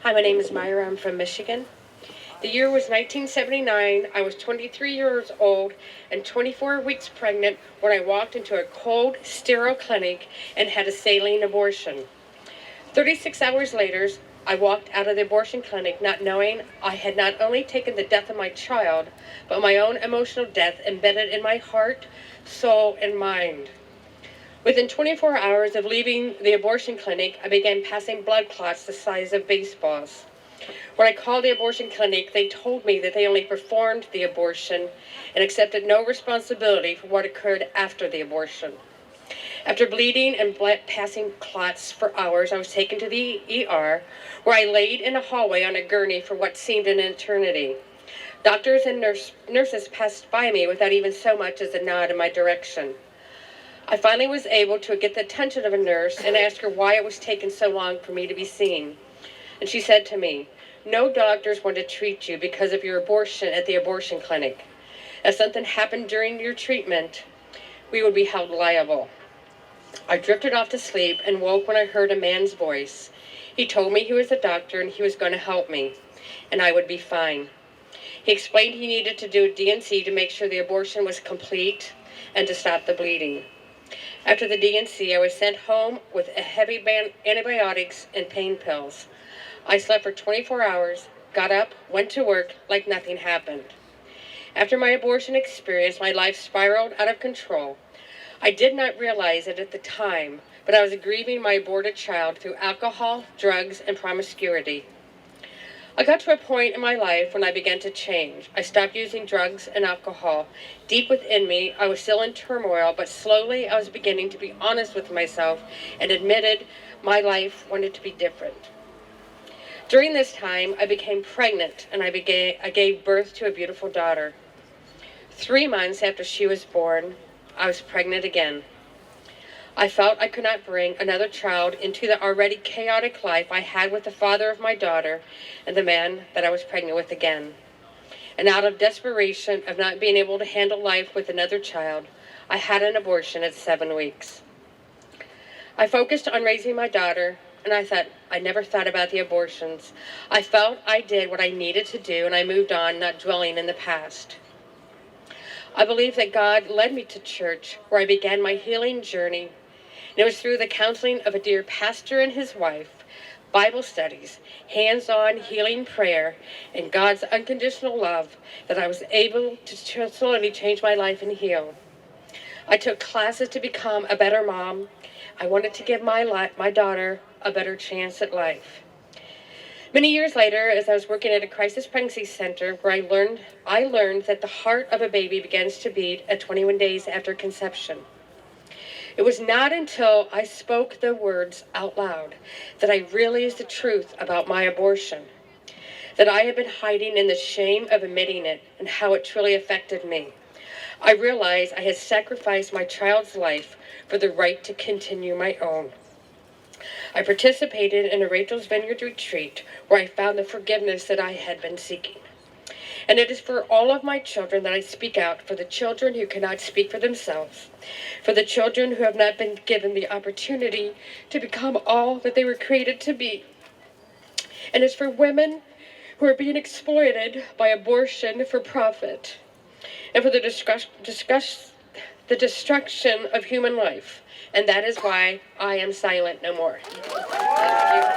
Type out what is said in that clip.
Hi, my name is Myra. I'm from Michigan. The year was 1979. I was 23 years old and 24 weeks pregnant when I walked into a cold, sterile clinic and had a saline abortion. 36 hours later, I walked out of the abortion clinic not knowing I had not only taken the death of my child, but my own emotional death embedded in my heart, soul, and mind. Within 24 hours of leaving the abortion clinic, I began passing blood clots the size of baseballs. When I called the abortion clinic, they told me that they only performed the abortion and accepted no responsibility for what occurred after the abortion. After bleeding and passing clots for hours, I was taken to the ER, where I laid in a hallway on a gurney for what seemed an eternity. Doctors and nurses passed by me without even so much as a nod in my direction. I finally was able to get the attention of a nurse and ask her why it was taking so long for me to be seen. And she said to me, "No doctors want to treat you because of your abortion at the abortion clinic. If something happened during your treatment, we would be held liable." I drifted off to sleep and woke when I heard a man's voice. He told me he was a doctor and he was going to help me, and I would be fine. He explained he needed to do a D&C to make sure the abortion was complete and to stop the bleeding. After the D&C, I was sent home with a heavy antibiotics and pain pills. I slept for 24 hours, got up, went to work like nothing happened. After my abortion experience, my life spiraled out of control. I did not realize it at the time, but I was grieving my aborted child through alcohol, drugs, and promiscuity. I got to a point in my life when I began to change. I stopped using drugs and alcohol. Deep within me, I was still in turmoil, but slowly I was beginning to be honest with myself and admitted my life wanted to be different. During this time, I became pregnant and I gave birth to a beautiful daughter. 3 months after she was born, I was pregnant again. I felt I could not bring another child into the already chaotic life I had with the father of my daughter and the man that I was pregnant with again. And out of desperation of not being able to handle life with another child, I had an abortion at 7 weeks. I focused on raising my daughter, and I never thought about the abortions. I felt I did what I needed to do, and I moved on, not dwelling in the past. I believe that God led me to church, where I began my healing journey. And it was through the counseling of a dear pastor and his wife, Bible studies, hands-on healing prayer, and God's unconditional love that I was able to slowly change my life and heal. I took classes to become a better mom. I wanted to give my daughter a better chance at life. Many years later, as I was working at a crisis pregnancy center, where I learned that the heart of a baby begins to beat at 21 days after conception. It was not until I spoke the words out loud that I realized the truth about my abortion, that I had been hiding in the shame of admitting it and how it truly affected me. I realized I had sacrificed my child's life for the right to continue my own. I participated in a Rachel's Vineyard retreat where I found the forgiveness that I had been seeking. And it is for all of my children that I speak out, for the children who cannot speak for themselves, for the children who have not been given the opportunity to become all that they were created to be. And it's for women who are being exploited by abortion for profit, and for the destruction of human life. And that is why I am silent no more. Thank you.